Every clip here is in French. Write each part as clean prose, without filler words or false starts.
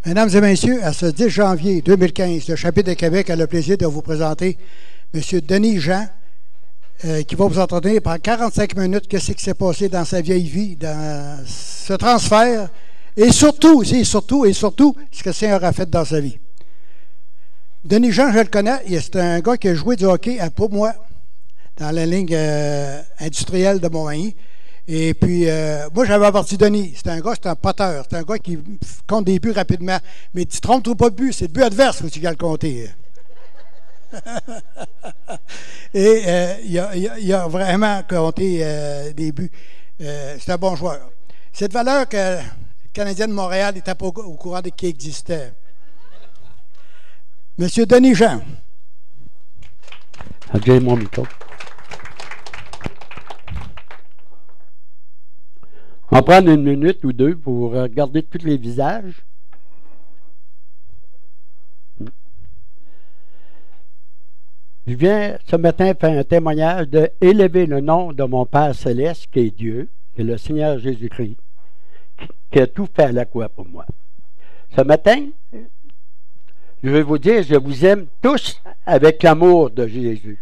Mesdames et messieurs, à ce 10 janvier 2015, le chapitre de Québec a le plaisir de vous présenter M. Denis Jean, qui va vous entretenir pendant 45 minutes qu'est-ce qui s'est passé dans sa vieille vie, dans ce transfert, et surtout, ce que le Seigneur a fait dans sa vie. Denis Jean, je le connais, c'est un gars qui a joué du hockey pour moi, dans la ligne industrielle de Montmagny. Et puis, moi, j'avais averti Denis. C'est un poteur. C'est un gars qui compte des buts rapidement. Mais tu te trompes ou pas de but, c'est le but adverse que tu vas le compter. Et il a vraiment compté des buts. C'est un bon joueur. Cette valeur que le Canadien de Montréal n'était pas au courant de qui existait. Monsieur Denis Jean. Adjeuille mon micro. On va prendre une minute ou deux pour regarder tous les visages. Je viens ce matin faire un témoignage de élever le nom de mon Père Céleste, qui est Dieu, qui est le Seigneur Jésus-Christ, qui a tout fait à la croix pour moi. Ce matin, je vais vous dire, je vous aime tous avec l'amour de Jésus.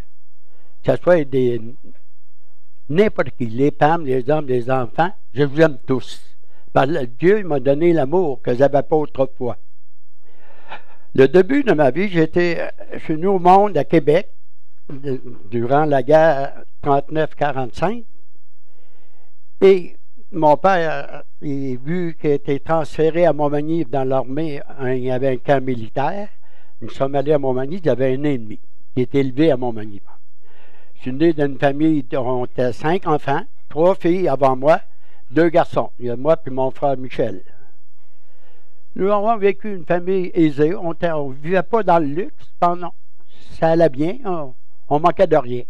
Que ce soit n'importe qui, les femmes, les hommes, les enfants, je vous aime tous. Parce que Dieu m'a donné l'amour que je n'avais pas autrefois. Le début de ma vie, je suis venu au monde à Québec durant la guerre 39-45. Et mon père, vu qu'il était transféré à Montmagny dans l'armée, il y avait un camp militaire. Nous sommes allés à Montmagny, il y avait un ennemi qui était élevé à Montmagny. Je suis né d'une famille dont on était 5 enfants, 3 filles avant moi, 2 garçons. Il y a moi et mon frère Michel. Nous avons vécu une famille aisée. On ne vivait pas dans le luxe. Non, ça allait bien. On manquait de rien.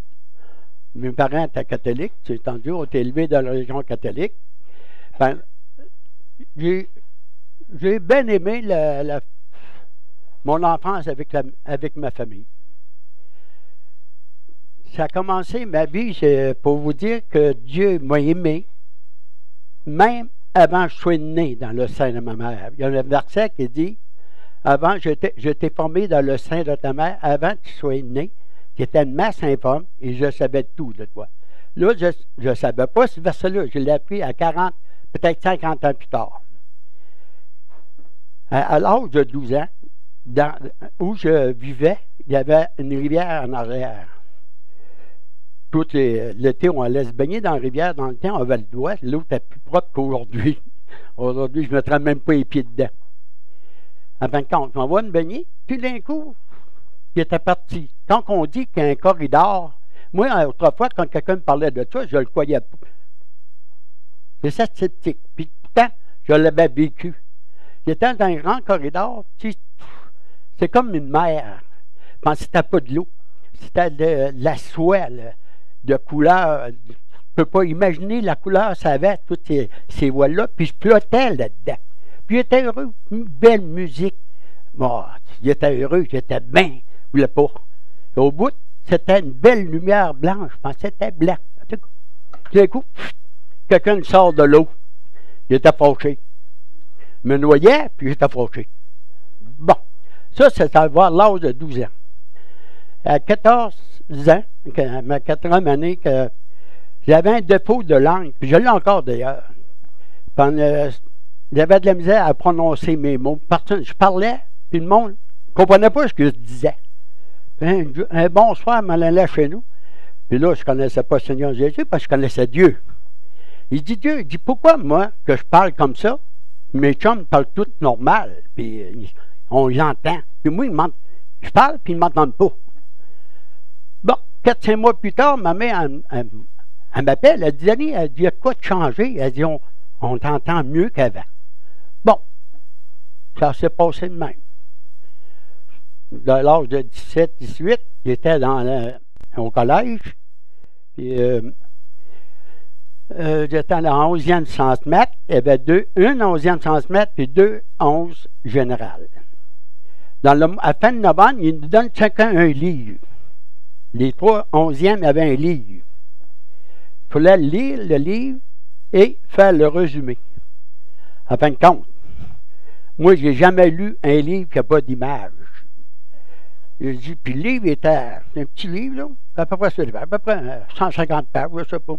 Mes parents étaient catholiques. C'est entendu, on était élevés dans la région catholique. Ben, j'ai bien aimé mon enfance avec ma famille. Ça a commencé ma vie, pour vous dire que Dieu m'a aimé, même avant que je sois né dans le sein de ma mère. Il y a un verset qui dit, avant, je t'ai formé dans le sein de ta mère, avant que tu sois né, tu étais une masse informe et je savais tout de toi. Là, je ne savais pas ce verset-là. Je l'ai appris à 40, peut-être 50 ans plus tard. À l'âge de 12 ans, où je vivais, il y avait une rivière en arrière. L'été, on allait se baigner dans la rivière. Dans le temps, on avait le doigt. L'eau était plus propre qu'aujourd'hui. Aujourd'hui, je ne mettrais même pas les pieds dedans. En fin de compte, on va me baigner. Puis d'un coup, il était parti. Quand on dit qu'il y a un corridor, moi, autrefois, quand quelqu'un me parlait de ça, je ne le croyais pas. C'est sceptique. Puis pourtant, je l'avais vécu. J'étais dans un grand corridor. C'est comme une mer. Je pensais que c'était pas de l'eau. C'était de la soie, de couleur. Je ne peux pas imaginer la couleur, ça avait toutes ces voiles-là, puis je flottais là-dedans. Puis j'étais heureux, une belle musique. Bon, j'étais heureux, j'étais bien, je ne voulais pas. Et au bout, c'était une belle lumière blanche, je pensais que c'était blanc. Tout d'un coup, quelqu'un sort de l'eau. J'étais fâché. Je me noyais, puis j'étais fâché. Bon, ça, c'est à voir l'âge de 12 ans. À 14 ans, ma 4e année, que j'avais un défaut de langue, puis je l'ai encore d'ailleurs. J'avais de la misère à prononcer mes mots. Je parlais, puis le monde ne comprenait pas ce que je disais. Puis un bon soir, je m'en allais chez nous. Puis là, je ne connaissais pas le Seigneur Jésus, parce que je connaissais Dieu. Il dit, pourquoi moi, que je parle comme ça, mes chums parlent tout normal, puis on les entend. Puis moi, je parle, puis ils ne m'entendent pas. Bon, 4-5 mois plus tard, ma mère, elle m'appelle, elle dit, Denis, elle dit, il y a quoi de changer? Elle dit, on t'entend mieux qu'avant. Bon, ça s'est passé de même. À l'âge de 17-18, j'étais au collège, puis j'étais en 11e centimètre, il y avait une 11e centimètre, puis 2 11 générales. À la fin de novembre, ils nous donnent chacun un livre. Les 3 11e avaient un livre. Il fallait lire le livre et faire le résumé. En fin de compte, Moi, j'ai jamais lu un livre qui n'a pas d'image. Il dit, puis le livre était un petit livre, là, à peu près ça, à peu près 150 pages, je ne sais pas.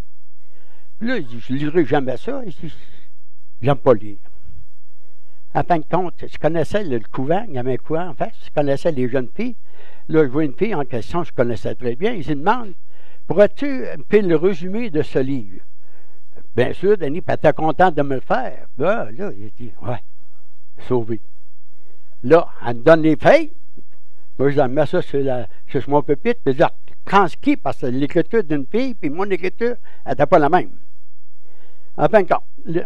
Puis là, il dit, je ne lirai jamais ça. Il dit, j'aime pas lire. En fin de compte, je connaissais le couvent, il y avait un couvent en face, je connaissais les jeunes filles. Là, je vois une fille en question, je connaissais très bien. Il se demande, pourrais-tu me faire le résumé de ce livre? Bien sûr, Denis, tu étais content de me le faire. Là, il dit, ouais, sauvé. Là, elle me donne les feuilles. Moi, je mets ça sur mon pupitre, puis je transcris parce que l'écriture d'une fille, puis mon écriture, elle n'était pas la même. En fin de compte, je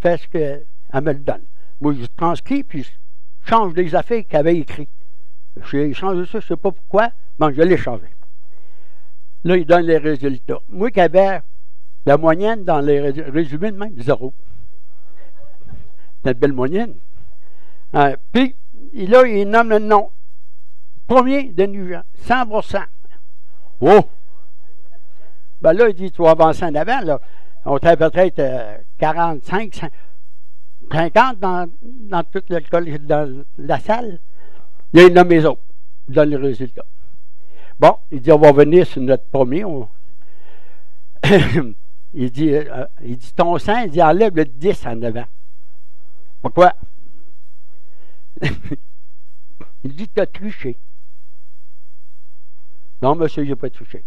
fais ce qu'elle me le donne. Moi, je transcris, puis je change les affaires qu'elle avait écrites. J'ai changé ça, je ne sais pas pourquoi, mais je l'ai changé. Là, il donne les résultats. Moi, qui avais la moyenne dans les résumés de même, 0. C'est une belle moyenne. Puis, là, il nomme le nom. Premier de Nugent, 100%. Oh! Ben là, il dit, tu vas avancer en avant, là. On était peut-être 45, 50 dans toute l'école, dans la salle. Là, il nomme les autres. Il donne les résultats. Bon, il dit, on va venir sur notre premier. il dit, ton sang, il dit, enlève le 10 en avant. Pourquoi? Il dit, tu as triché. Non, monsieur, je n'ai pas triché.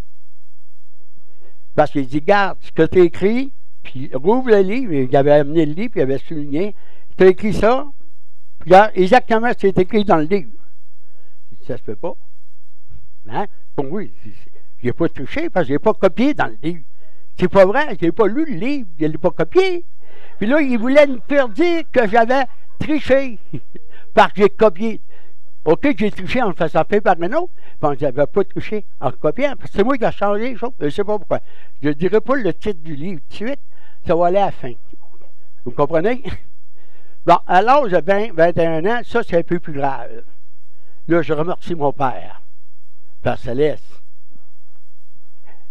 Parce qu'il dit, garde ce que tu as écrit, puis rouvre le livre, il avait amené le livre, puis il avait souligné, tu as écrit ça, puis regarde exactement ce qui est écrit dans le livre. Il dit, ça se peut pas. Hein? Pour moi, je n'ai pas triché parce que je n'ai pas copié dans le livre. C'est pas vrai, je n'ai pas lu le livre, je ne l'ai pas copié. Puis là, il voulait me faire dire que j'avais triché parce que j'ai copié. OK, j'ai triché en le faisant faire par un autre, puis je n'avais pas triché en copiant. C'est moi qui ai changé les choses, je ne sais pas pourquoi. Je ne dirai pas le titre du livre tout de suite, ça va aller à la fin. Vous comprenez? Bon, à l'âge de 21 ans, ça, c'est un peu plus grave. Là, je remercie mon père, Père Céleste.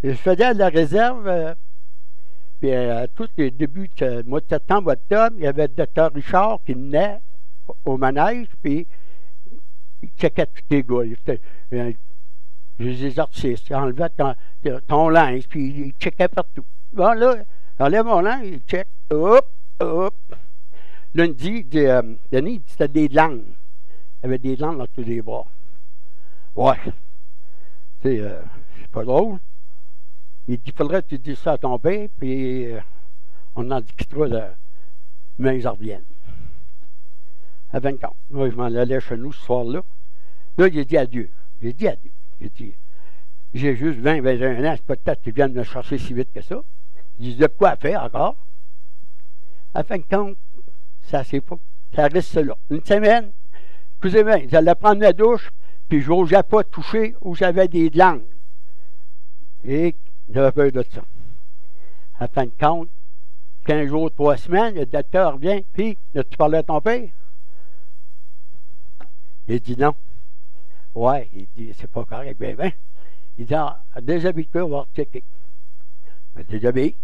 Je faisais de la réserve, puis à tous les débuts du mois de septembre, octobre, il y avait le docteur Richard qui venait au manège, puis il checkait tous les gars. Les exorcistes, il enlevait ton linge, puis il checkait partout. Bon, là, il enlève mon linge, il check, hop, hop. Lundi, Denis, c'était des langues. Il y avait des langues dans tous les bras. Ouais. C'est pas drôle. Il dit, il faudrait que tu dises ça à ton père, puis on en discutera mais ils en reviennent. À 20 ans. Moi, je m'en allais chez nous ce soir-là. Là, j'ai dit adieu. J'ai dit adieu. J'ai dit, j'ai juste 20, 21 ans, c'est peut-être que tu viennes me chercher si vite que ça. Il dit, de quoi faire encore? À fin de compte, ça reste là. Une semaine, excusez-moi, j'allais prendre la douche, puis je n'osais pas toucher où j'avais des langues. Et j'avais peur de ça. À fin de compte, 15 jours, 3 semaines, le docteur vient, puis, as-tu parlé à ton père? Il dit non. Ouais, il dit, c'est pas correct, ben. Il dit, déshabille-toi, on va checker. Mais déshabille.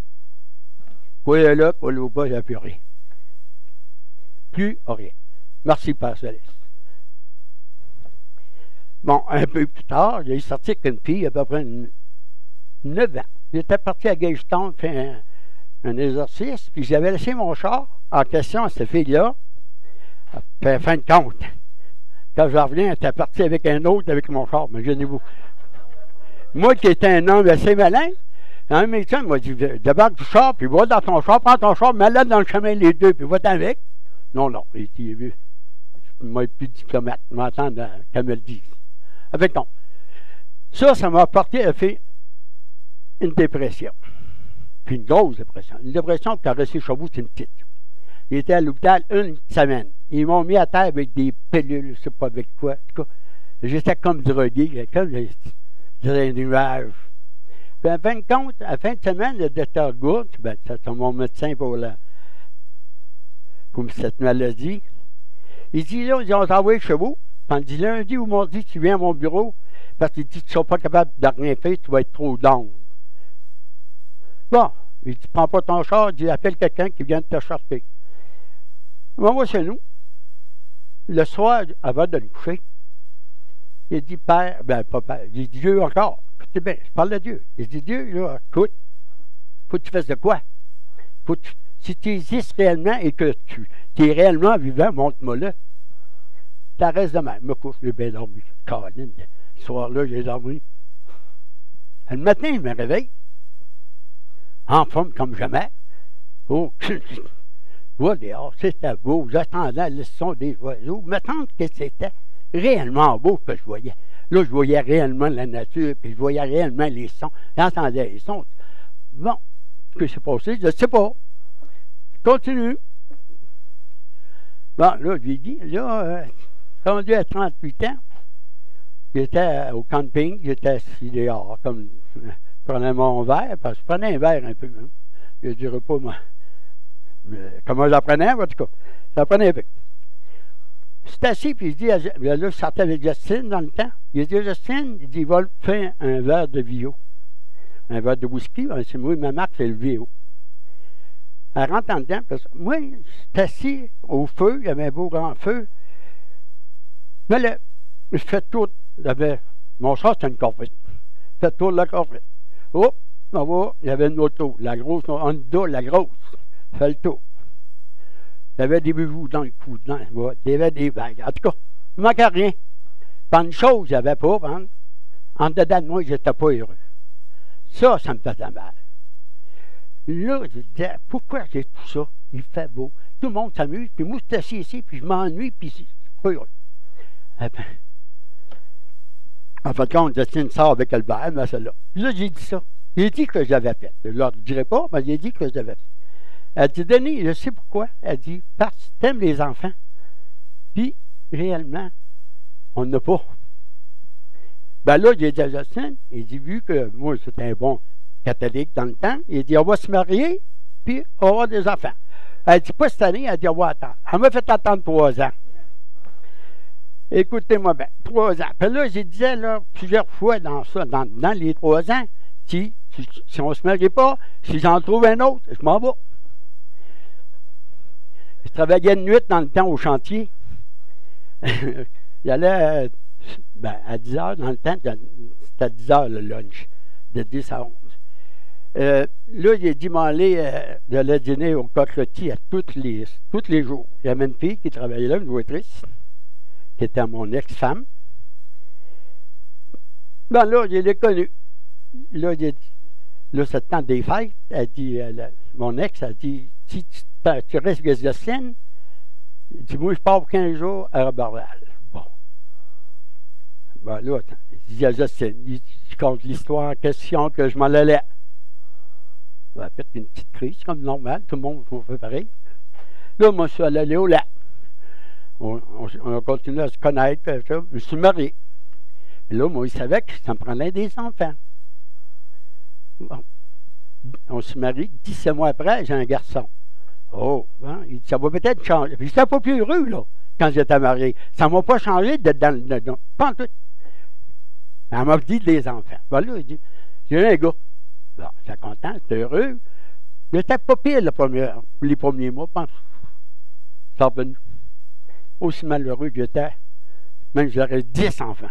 Quoi là, quoi là, bas, il n'y a plus rien. Plus rien. Merci, Père Céleste. Bon, un peu plus tard, il est sorti avec une fille, à peu près 9 ans. J'étais parti à Gagetown faire un exercice, puis j'avais laissé mon char en question à cette fille-là. Puis, fin de compte, quand je reviens, elle était partie avec un autre avec mon char, imaginez-vous. Moi qui étais un homme assez malin, un médecin m'a dit, débarque du char, puis va dans ton char, prends ton char, mets-le dans le chemin les deux, puis va-t'en avec. Non, il dit, je m'a plus diplomate, je m'entends qu'elle me le dise. Avec donc, ça m'a apporté à faire une dépression. Puis une grosse dépression. Une dépression qui a resté chez vous, c'est une petite. Il était à l'hôpital une semaine. Ils m'ont mis à terre avec des pilules, je ne sais pas avec quoi. En tout cas, j'étais comme drogué, comme un nuage. Puis, en fin de compte, à la fin de semaine, le docteur Gould, c'est mon médecin pour cette maladie, il dit, là, ils ont envoyé chez vous. Puis, il dit, lundi ou mardi, tu viens à mon bureau, parce qu'il dit, tu ne seras pas capable de rien faire, tu vas être trop down. Bon, il dit, prends pas ton char, il dit, appelle quelqu'un qui vient de te chercher. On va chez nous. le soir, avant de le coucher, il dit, Père, ben pas Père, il dit Dieu encore. Écoutez bien, je parle de Dieu. Il dit, Dieu, là, écoute, faut que tu fasses de quoi? Faut que si tu existes réellement et que tu es réellement vivant, montre-moi-le. Ça reste de même. Me couche, j'ai bien dormi. Caroline, ce soir-là, j'ai dormi. Le matin, je me réveille, en forme comme jamais. Oh, je vois dehors, c'était beau. J'attendais le son des oiseaux. Me semble que c'était réellement beau que je voyais. Là, je voyais réellement la nature, puis je voyais réellement les sons. J'entendais les sons. Bon, ce qui s'est passé, je ne sais pas. Je continue. Bon, là, je lui dis, là, rendu à 38 ans, j'étais au camping, j'étais assis dehors, comme je prenais mon verre, parce que je prenais un verre un peu. Hein. Je ne dirais pas comment j'apprenais, en tout cas. J'apprenais un peu. C'est assis, puis je dis, là, je sortais avec Justine dans le temps. Il dit, Justine, il dit, va faire un verre de Vio. Un verre de whisky, c'est moi, ma marque, c'est le Vio. Elle rentre en dedans, parce que moi, j'étais assis au feu, il y avait un beau grand feu. Mais là, je fais tout, mon char, c'était une Corvette. Je fais tout la Corvette. Oh, on va, il y avait une auto, la grosse, Honda, la grosse. Je fais le tour. Il y avait des bijoux dans le cou, il y avait des bagues. En tout cas, il ne manquait rien. Pas une chose, il n'y avait pas, hein. En dedans de moi, je n'étais pas heureux. Ça me faisait mal. Là, je disais, pourquoi j'ai tout ça? Il fait beau. Tout le monde s'amuse, puis moi, je suis assis ici, puis je m'ennuie, puis je suis pas heureux. Eh bien, en fin de compte, Justine sort avec le verre, mais celle-là. Puis là, j'ai dit ça. J'ai dit que j'avais fait. Je ne leur dirai pas, mais j'ai dit que j'avais fait. Elle dit, Denis, je sais pourquoi. Elle dit, parce que tu aimes les enfants. Puis, réellement, on n'a pas. Ben là, j'ai dit à Justine, il dit, vu que moi, c'était un bon catholique dans le temps, il dit, on va se marier, puis on va avoir des enfants. Elle dit, pas cette année, elle dit, on va attendre. Elle m'a fait attendre 3 ans. Écoutez-moi bien, 3 ans. Puis là, j'ai dit, là, plusieurs fois dans les 3 ans, si on ne se marie pas, si j'en trouve un autre, je m'en vais. Je travaillais de nuit dans le temps au chantier. J'allais à 10 heures dans le temps, c'était à 10 heures le lunch, de 10 à 11. Là, j'ai dit j'allais dîner au cocotier tous les jours. Il y avait une fille qui travaillait là, une jouetrice, qui était mon ex-femme. Ben là, je l'ai connue. Là, j'ai dit, là, c'est le temps des fêtes. Elle dit, mon ex a dit, si tu restes avec Justine, il dit, moi, je pars pour 15 jours à Roberval. Bon. Ben là, attends, il dit à Justine, je compte l'histoire en question que je m'en allais. Ça a fait une petite crise, comme normal, tout le monde fait pareil. Là, moi, je suis allé au lac. On a continué à se connaître, puis ça, je me suis marié. Puis là, moi, il savait que ça me prenait des enfants. Bon. On se marie, 17 mois après, j'ai un garçon. Oh, hein, il dit, ça va peut-être changer. Puis j'étais pas plus heureux, là, quand j'étais marié. Ça ne m'a pas changé pas en tout. Elle m'a dit des enfants. Voilà, il dit, j'ai un gars. Bon, j'étais content, j'étais heureux. J'étais pas pire les premiers mois, pense. C'est revenu. Aussi malheureux que j'étais, même j'aurais 10 enfants.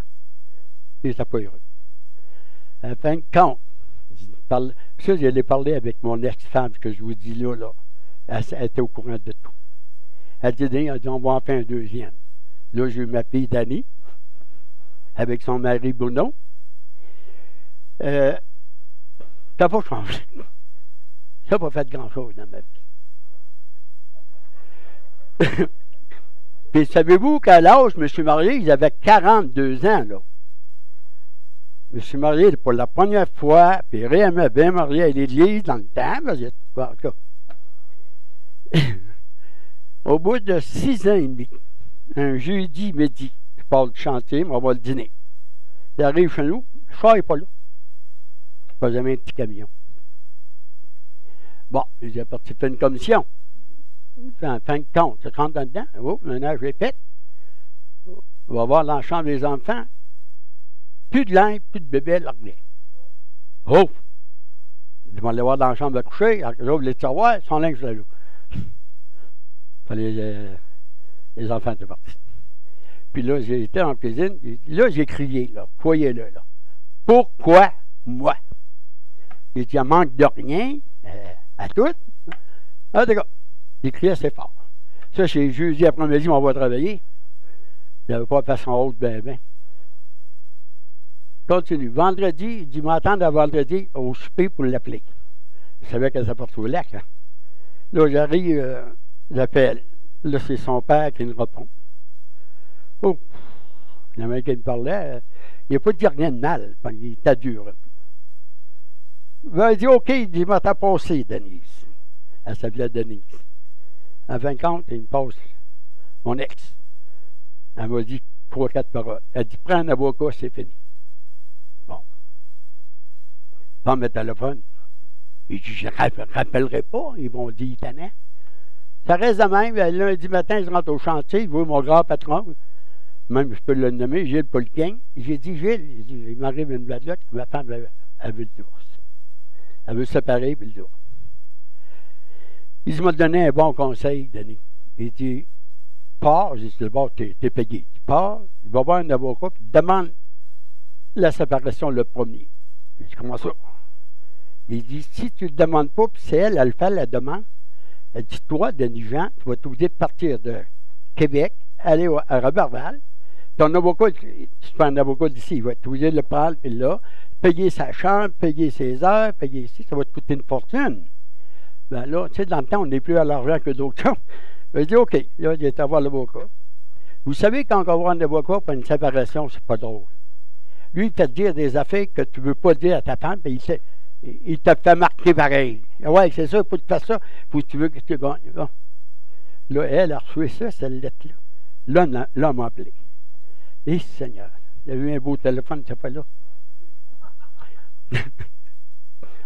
Et j'étais pas heureux. À la fin de compte, ça, j'allais parler avec mon ex-femme, ce que je vous dis là. Elle était au courant de tout. Elle dit, on va en faire un deuxième. Là, j'ai eu ma fille Dani, avec son mari Bruno. Ça n'a pas changé. Ça n'a pas fait grand-chose dans ma vie. Puis savez-vous qu'à l'âge, je me suis marié, ils avaient 42 ans, là. Je me suis marié pour la première fois, puis réellement bien marié à l'église dans le temps. En tout cas. Au bout de 6 ans et demi, un jeudi midi, je pars du chantier, on va le dîner. J'arrive chez nous, le char n'est pas là. Pas jamais un petit camion. Bon, j'ai parti faire une commission. En fin de compte, je rentre dedans. Oh, maintenant, je répète. On va voir dans la chambre des enfants. Plus de linge, plus de bébé, l'anglais. Oh! Je vais aller voir dans la chambre de coucher. J'ouvre les tiroirs, son linge là. Les enfants étaient partis. Puis là, j'ai été en cuisine. Là, j'ai crié, là. Voyez-le, là. Pourquoi moi? J'ai dit, il manque de rien, à tout. Ah, d'accord. J'ai crié assez fort. Ça, c'est jeudi après-midi, on va travailler. Il n'avait pas façon haute, ben. Continue. Vendredi, il dit, m'attendre à vendredi au souper pour l'appeler. Je savais qu'elle s'apporte au lac. Hein. Là, j'arrive, j'appelle. Là, c'est son père qui me répond. Oh! Le mec qui me parlait, il n'a pas dit rien de mal. Il était dur. Il dit, OK, il dit, m'a t'as passé, Denise. Elle s'appelait Denise. En fin de compte, il me passe mon ex. Elle m'a dit 3-4 paroles. Elle dit, prends un avocat, c'est fini. Bon. Prends mon téléphone. Il dit, je ne rappellerai pas. Ils vont dire, tannant. Ça reste de même. Lundi matin, je rentre au chantier. Il voit mon grand patron. Même, je peux le nommer, Gilles Polquin. J'ai dit, Gilles, il m'arrive une blague, ma femme, elle veut le divorce. Elle veut se séparer, puis le divorce. Il m'a donné un bon conseil, Denis. Il dit, pars, j'ai dit, d'abord, t'es payé. Tu pars, il va voir un avocat, puis demande la séparation le premier. J'ai dit, comment ça? Il dit, si tu ne le demandes pas, puis c'est elle, elle fait la demande, elle dit, toi, Denis Jean, tu vas t'obliger de partir de Québec, aller à Roberval. Ton avocat, tu fais un avocat d'ici, il va être obligé de le prendre, puis là, payer sa chambre, payer ses heures, payer ici, ça va te coûter une fortune. Ben là, tu sais, dans le temps, on n'est plus à l'argent que d'autres choses. Ben, je dis, OK, là, il est à voir l'avocat. Vous savez, quand on va voir un avocat pour une séparation, c'est pas drôle. Lui, il te dire des affaires que tu ne veux pas dire à ta femme, puis il te fait marquer pareil. Ouais, c'est ça, pour te faire ça, faut que tu veux que tu gagnes. Bon. Là, elle a reçu ça, cette lettre-là. Là, m'a appelé. Et Seigneur, il y a eu un beau téléphone, c'est pas là.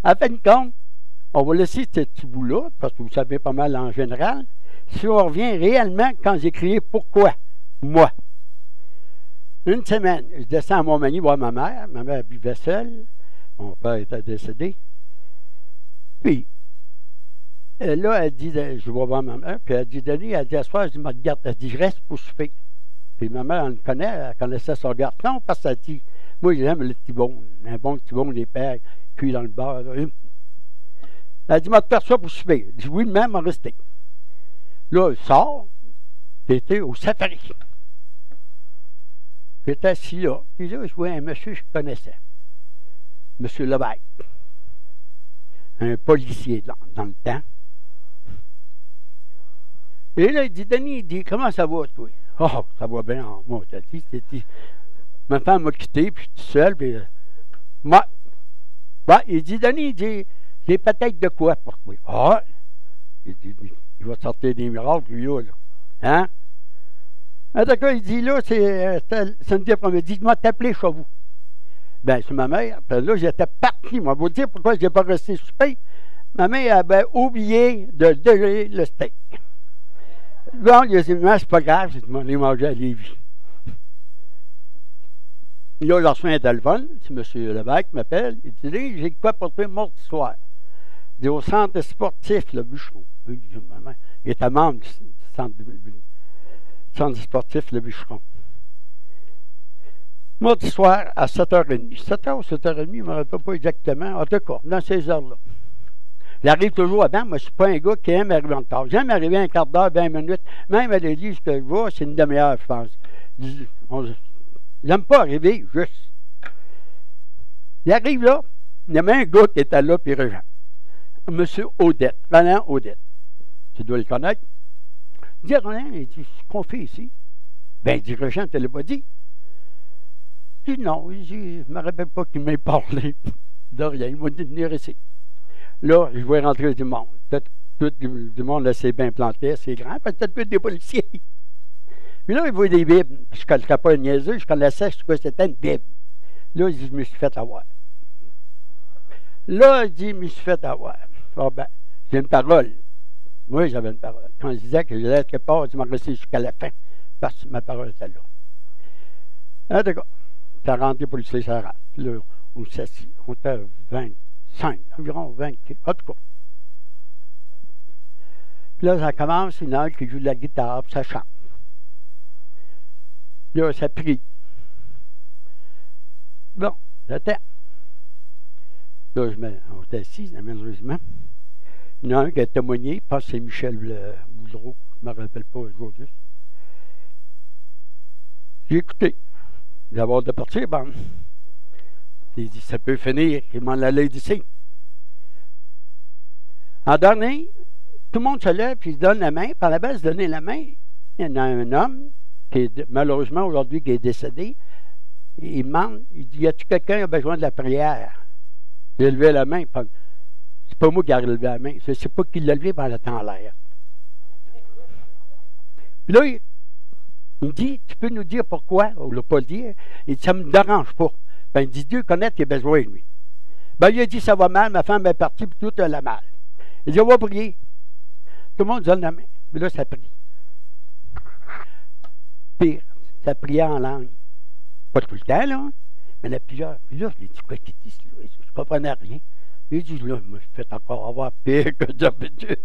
En fin de compte, on va laisser ce petit bout-là, parce que vous savez pas mal en général. Si on revient réellement, quand j'ai crié pourquoi, moi. Une semaine, je descends à Montmagny voir ma mère vivait seule, mon père était décédé. Puis, là, elle dit, je vais voir ma mère, puis elle dit, Denis, elle dit, à soir, je dis, regarde, elle dit, je reste pour souper. Puis ma mère, elle me connaît, elle connaissait son garçon, parce qu'elle dit, moi, j'aime le tibon, un bon tibon, les pères, cuits dans le beurre. Là. Elle dit, je vais te faire ça pour souper. Je dis, oui, même, en rester. Là, elle sort, j'étais au safari. J'étais assis là, puis là, je voyais un monsieur que je connaissais, M. Levesque, un policier dans le temps. Et là, il dit, Denis, il dit, comment ça va, toi? Oh, ça va bien, moi, t'as dit, ma femme m'a quitté, puis je suis tout seul, puis moi, il dit, Denis, il dit, j'ai peut-être de quoi pour toi. Ah, il dit, il va sortir des miracles, lui, là. Hein? En tout cas, il dit, là, c'est samedi après-midi, il m'a appelé chez vous. Ben, c'est ma mère. Puis là, j'étais parti. Moi, vous dire pourquoi je n'ai pas resté souper. Ma mère avait oublié de donner le steak. Bon, il a dit, mais c'est pas grave, j'ai demandé manger à Lévis. Là, j'ai reçu un téléphone, c'est M. Levesque qui m'appelle. Il dit, j'ai quoi pour toi mardi soir? Il dit, au centre sportif, le Bûcheron. Il était membre du centre sportif, le Bûcheron. Mardi soir, à 7h30. 7h ou 7h30, je ne me rappelle pas exactement. En tout cas, dans ces heures-là. J'arrive toujours avant. Moi, je ne suis pas un gars qui aime arriver en retard. J'aime arriver un quart d'heure, 20 minutes. Même à l'église que je vois, c'est une demi-heure, je pense. J'aime pas arriver juste. Il arrive là, il y avait un gars qui était là, puis Régent. M. Odette, Roland Odette. Tu dois le connaître. Il dit, Roland, il dit, ce qu'on fait ici? Ben, il dit, Régent, tu ne l'as pas dit. Je dis, non, je ne me rappelle pas qu'il m'ait parlé de rien. Il m'a dit de venir ici. Là, je vois rentrer du monde. Tout du monde, là, c'est bien planté, c'est grand, parce que c'est tous des policiers. Puis là, il voit des bibles. Je ne connaissais pas une niaiseux, je connaissais ce que c'était une bible. Là, je me suis fait avoir. Là, je dis, je me suis fait avoir. Oh, ben, j'ai une parole. Moi, j'avais une parole. Quand je disais que j'allais être quelque part, je m'en restais jusqu'à la fin, parce que ma parole était là. En tout cas, 40 policiers, ça rentre. Là, on s'assit. On était 25, environ 20. En tout cas. Puis là, ça commence, une heure qui joue de la guitare, puis ça chante. Là, ça prie. Bon, j'attends. Là, on est assis, malheureusement. Il y en a un qui a témoigné, je pense que c'est Michel Boudreau, je ne me rappelle pas le jour juste. J'ai écouté. D'abord de partir, bon. Il dit, ça peut finir, il m'en allait d'ici. En dernier, tout le monde se lève, puis il se donne la main. Par la base, de donner la main, il y en a un homme, qui est malheureusement aujourd'hui qui est décédé. Il demande, il dit, y a-t-il quelqu'un qui a besoin de la prière? Il a levé la main. C'est pas moi qui ai levé la main. Je ne sais pas qui l'a levé par le temps en l'air. Puis là, il me dit, tu peux nous dire pourquoi? On ne l'a pas dit. Il dit, ça ne me dérange pas. Ben, il dit, Dieu connaît tes besoins, lui. Ben, il a dit, ça va mal, ma femme est partie, puis tout a mal. Il dit, on va prier. Tout le monde donne la main. Puis là, ça prie. Pire, ça priait en langue. Pas tout le temps, là. Mais il y en a plusieurs. Puis là, je lui ai dit, quoi qu'il dit, je ne comprenais rien. Il dit, là, je me fais encore avoir pire que d'habitude.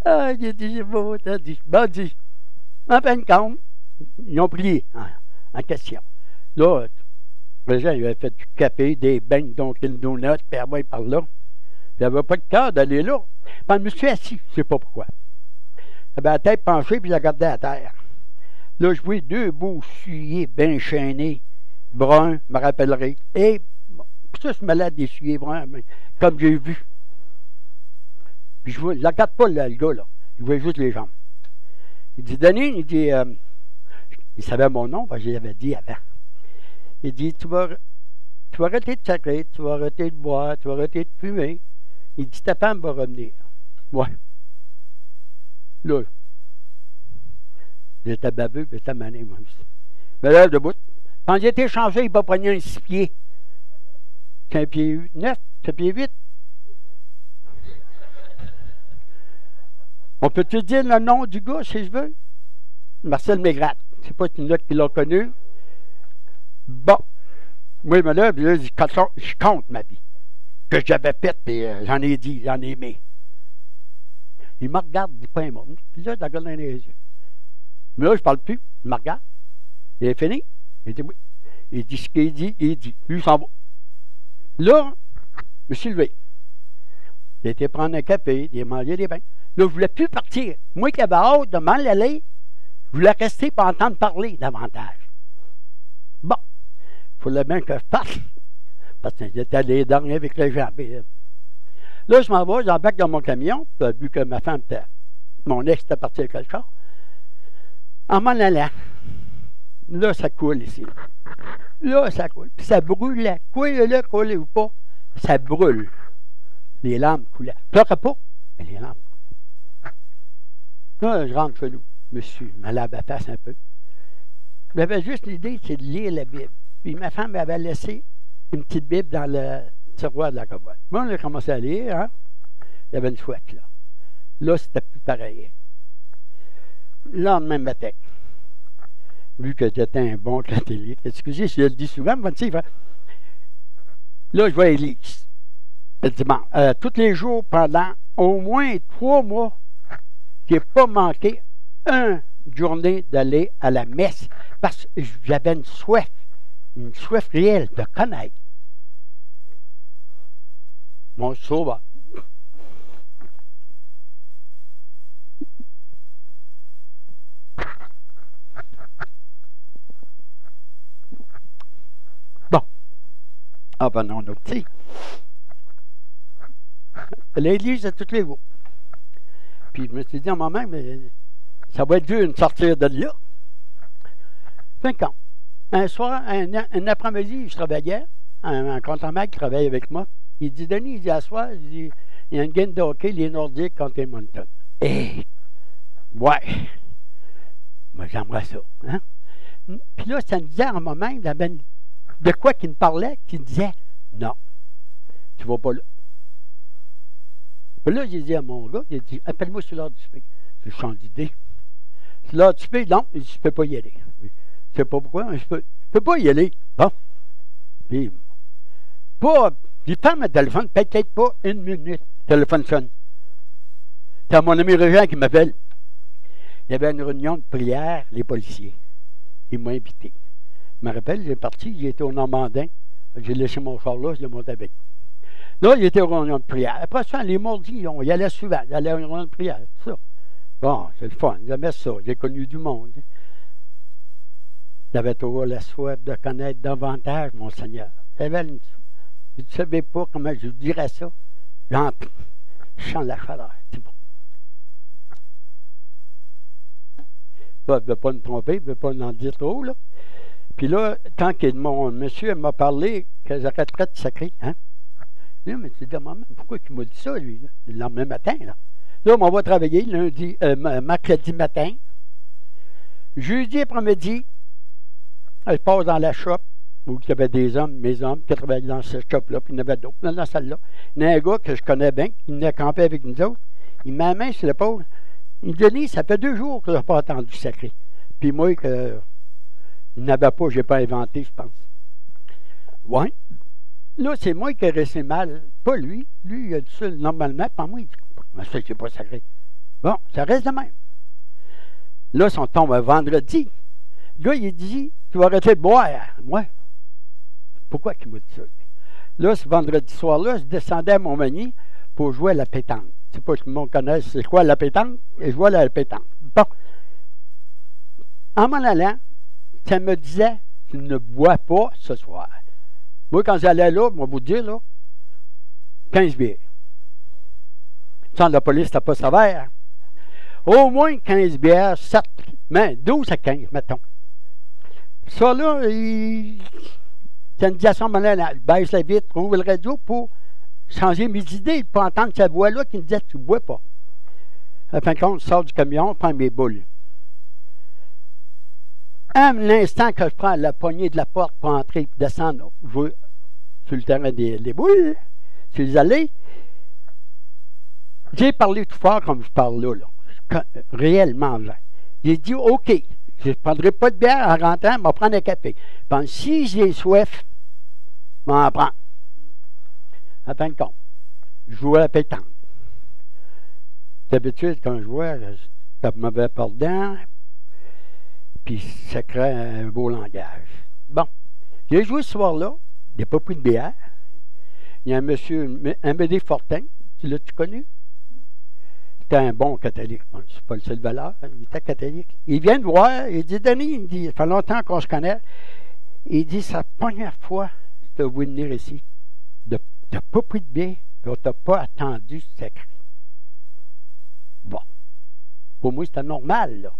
Ah, il a dit, j'ai pas autant dit. Bon, dit, en fin de compte, ils ont prié en question. Là, les gens, ils avaient fait du café, des beignes, donc une donut, puis après, par là. Puis il n'avait pas de cœur d'aller là. Puis je me suis assis, je ne sais pas pourquoi. J'avais la tête penchée, puis je regardais à terre. Là, je voyais deux beaux souliers bien chaînés, bruns, je me rappellerai. Et ça, je me malade des souliers bruns, comme j'ai vu. Puis je ne regarde pas le gars, là. Je voyais juste les jambes. Il dit, Denis, il dit, il savait mon nom, parce que je l'avais dit avant. Il dit, tu vas arrêter de sacrer, tu vas arrêter de boire, tu vas arrêter de fumer. Il dit, ta femme va revenir. Ouais. Là, j'étais baveux, puis j'étais mané, moi aussi. Je me lève debout. Quand j'ai été changé, il m'a pris un 6 pieds. C'est un pied 9, c'est un pied 8. On peut-tu dire le nom du gars, si je veux? Marcel Maigrat. C'est pas une autre qui l'a connu. Bon. Moi, je me lève, là, je compte ma vie. Que j'avais faite, puis j'en ai dit, j'en ai aimé. Il me regarde, il dit pas un mot. Puis là, je regarde dans les yeux. Mais là, je ne parle plus. Il me regarde. Il est fini? Il dit oui. Il dit ce qu'il dit, il dit. Lui, il s'en va. Là, je me suis levé. J'ai été prendre un café, j'ai mangé des bains. Là, je ne voulais plus partir. Moi qui avais hâte de m'en aller, je voulais rester pour entendre parler davantage. Bon, il fallait bien que je parte. Parce que j'étais allé dormir avec les gens. Là, je m'en vais, j'embarque dans mon camion, vu que ma femme était, mon ex était parti avec le char. En m'en allant, là, ça coule ici. Là, ça coule. Puis ça brûle. Coule ou pas, ça brûle. Les lampes coulaient. Je ne pleurais pas, mais les lampes coulaient. Là, je rentre chez nous. Je me lave la face un peu. J'avais juste l'idée, c'est de lire la Bible. Puis ma femme m'avait laissé une petite Bible dans le tiroir de la commode. Moi, on a commencé à lire, hein? Il y avait une chouette, là. Là, c'était plus pareil. Le lendemain matin, vu que j'étais un bon catholique, excusez, je le dis souvent, mais tu sais, là, je vais à l'église. Le dimanche. Tous les jours, pendant au moins 3 mois, je n'ai pas manqué une journée d'aller à la messe parce que j'avais une soif réelle de connaître mon sauveur. Bon. Ah ben non, notre petit. L'église à tous les jours. Puis je me suis dit à moi-même, ça va être dur de sortir de là. Fin quand, un soir, un après-midi, je travaillais, un contre-maître qui travaille avec moi. Il dit, Denis, il dit, à soir, il y a une game de hockey, les Nordiques contre les Moncton. Ouais. Moi, j'aimerais ça. Hein? Puis là, ça me disait à un moment, il y avait de quoi qu'il me parlait, qui disait, non, tu vas pas là. Puis là, j'ai dit à mon gars, il a dit, appelle-moi sur l'heure du souper. Je change d'idée. Sur l'heure du souper, non, il dit, je ne peux pas y aller. Je ne sais pas pourquoi, mais je peux pas y aller. Bon. Puis, puis ferme le téléphone, peut-être pas 1 minute. Le téléphone sonne. C'est mon ami Régent qui m'appelle. il y avait une réunion de prière, les policiers. Ils m'ont invité. Je me rappelle, j'ai parti, j'ai été au Normandin. J'ai laissé mon char là, j'ai monté avec. Là, il était aux réunions de prière. Après ça, les mordis, il allait souvent. Il allait aux réunions de prière, tout ça. Bon, c'est le fun, j'aimais ça. J'ai connu du monde. J'avais toujours la soif de connaître davantage mon Seigneur. J'avais une... Je ne savais pas comment je dirais ça. Je sens la chaleur, c'est bon. Je ne vais pas me tromper, je ne vais pas en dire trop, là. Puis là, quand mon monsieur m'a parlé que j'arrêterais de sacrer, hein? Là, mais tu dis, maman, pourquoi il m'a dit ça, lui, là? Le lendemain matin, là. Là, on va travailler mercredi matin. Jeudi après-midi, je passe dans la shop où il y avait des hommes, mes hommes, qui travaillaient dans cette shop-là, puis il y en avait d'autres dans la salle-là. Il y a un gars que je connais bien, qui venait camper avec nous autres. Il met la main sur l'épaule. Il me dit, Denis, ça fait 2 jours que je n'ai pas entendu sacrer. Puis moi, il n'avait pas, je n'ai pas inventé, je pense. Ouais. Là, c'est moi qui ai resté mal. Pas lui. Lui, il a dit ça normalement. Pas moi, il dit, mais ça, je n'ai pas sacré. Bon, ça reste de même. Là, si on tombe un vendredi, le gars, il dit, tu vas arrêter de boire. Ouais. Pourquoi qu'il m'a dit ça? Là, ce vendredi soir-là, je descendais à Montmagny pour jouer à la pétanque. Je ne sais pas si tout le monde connaît c'est quoi la pétanque. Et je jouais à la pétanque. Bon. En m'en allant, ça me disait, tu ne bois pas ce soir. Moi, quand j'allais là, je vais vous dire, là, 15 bières. Sans la police, c'était pas sévère. Au moins 15 bières, 7, mais 12 à 15, mettons. Ça, là, ça me disait à son moment, je baisse la vitre, ouvre le radio pour changer mes idées, pour entendre cette voix-là qui me disait, tu ne bois pas. À fin de compte, je sors du camion, je prends mes boules. À l'instant que je prends la poignée de la porte pour entrer et descendre jouer sur le terrain des boules, sur les allées, j'ai parlé tout fort comme je parle là. Réellement vrai. J'ai dit, OK, je ne prendrai pas de bière en rentrant, je vais prendre un café. Puis si j'ai soif, je vais en prendre. À fin de compte, je jouais à la pétanque. D'habitude, quand je jouais, ça m'avait pardon. Puis ça crée un beau langage. Bon, j'ai joué ce soir-là, il n'a pas pris de bière. Il y a un monsieur, un Médé Fortin, tu l'as-tu connu? C'était un bon catholique, c'est pas le seul valeur, il était catholique. Il vient de voir, il dit, Denis, il dit, ça fait longtemps qu'on se connaît. Il dit, c'est la première fois que tu as voulu venir ici. Tu n'as pas pris de bière, puis on ne t'a pas attendu sacré. Bon, pour moi, c'était normal, là.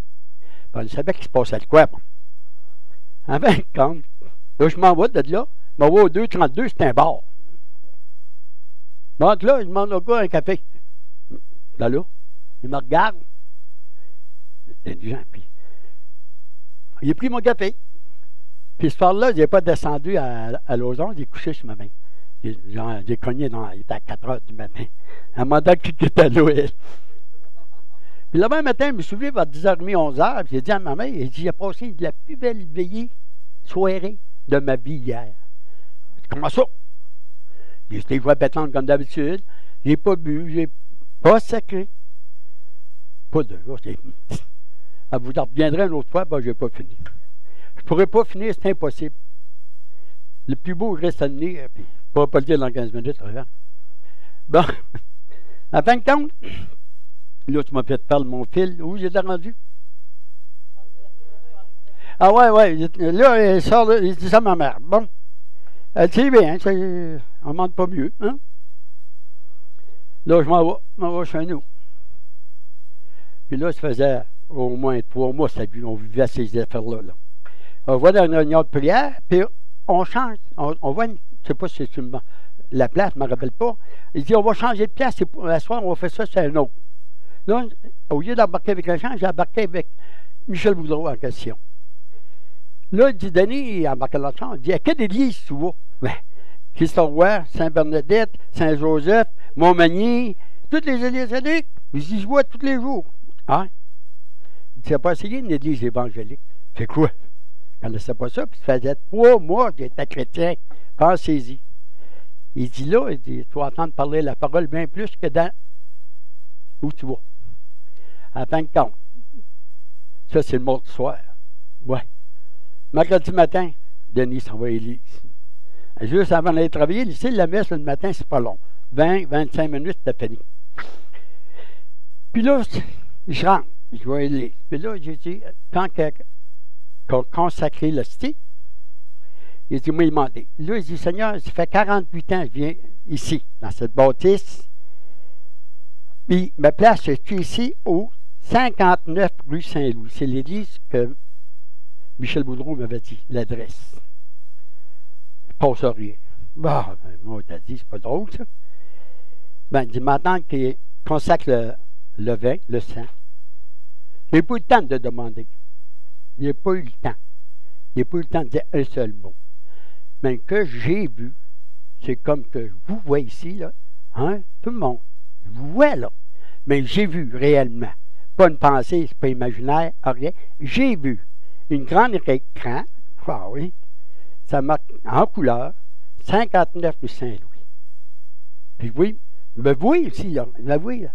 Je savais qu'il se passait de quoi. Bon. En fin de compte, là, je m'en vais de là. Je m'en vais au 232, c'est un bar. Donc là, je demande au gars un café. Là, il me regarde. C'est intelligent. Puis, il a pris mon café. Puis ce soir-là, je n'ai pas descendu à Lauson, j'ai couché sur ma main. J'ai cogné, il était à 4 heures du matin. Un mandat qui était là. Puis le même matin, je me souviens, vers 10h30, 11h, puis j'ai dit à ma mère, j'ai passé la plus belle veillée, soirée de ma vie hier. Comment ça? J'ai été joué à pétanque comme d'habitude, j'ai pas bu, j'ai pas sacré. Pas de jour, vous en reviendrez une autre fois, ben j'ai pas fini. Je pourrais pas finir, c'est impossible. Le plus beau, il reste à venir, puis je pourrais pas le dire dans 15 minutes. Bon, en fin de compte, là, tu m'as fait perdre mon fil. Où j'étais rendu? Ah ouais. Là, il sort, il dit ça à ma mère. Bon. Elle dit bien, on ne demande pas mieux. Hein? Là, je m'en vais chez nous. Puis là, ça faisait au moins 3 mois, on vivait ces affaires-là. Là. On va dans une réunion de prière, puis on change. On voit, je ne sais pas si c'est la place, je ne me rappelle pas. Il dit, on va changer de place, et pour la soirée, on va faire ça, c'est un autre. Là, au lieu d'embarquer avec un champ, j'ai embarqué avec Michel Boudreau en question. Là, il dit, Denis, il embarque dans le champ, il dit, à quelle église tu vas? Ben, Christ-Roi, Saint-Bernadette, Saint-Joseph, Montmagny, toutes les églises évangéliques. Il dit, je vois tous les jours. Ah? Il dit, tu n'as pas essayé une église évangélique? Fait quoi? Je ne connaissais pas ça, puis ça faisait 3 mois que j'étais chrétien. Pensez-y. Il dit là, tu vas entendre parler la parole bien plus que dans où tu vas. À fin de compte, Ça, c'est le mardi soir. Ouais. Mercredi matin, Denis s'en va à l'église. Juste avant d'aller travailler, ici, la messe le matin, c'est pas long. 20-25 minutes, c'est fini. Puis là, je rentre, je vais à l'église. Puis là, j'ai dit, quand qu'on consacré l'hostie, il dit, moi, il m'a dit. Là, il dit, Seigneur, ça fait 48 ans que je viens ici, dans cette bâtisse. Puis ma place, je suis ici au 59 rue Saint-Louis. C'est l'église que Michel Boudreau m'avait dit, l'adresse. Je passe à rien. Bah, moi, t'as dit, c'est pas drôle, ça. Ben, il dit, maintenant qu'il consacre le vin, le sang, j'ai pas eu le temps de demander. J'ai pas eu le temps. J'ai pas eu le temps de dire un seul mot. Mais que j'ai vu, c'est comme que je vous vois ici, là, hein, tout le monde. Je vous vois, là. Mais j'ai vu réellement. Pas une pensée, c'est pas imaginaire, rien. J'ai vu une grande écran, ah oui, ça marque en couleur, 59 rue Saint-Louis. Puis oui, je me vois ici, là, je me vois, là.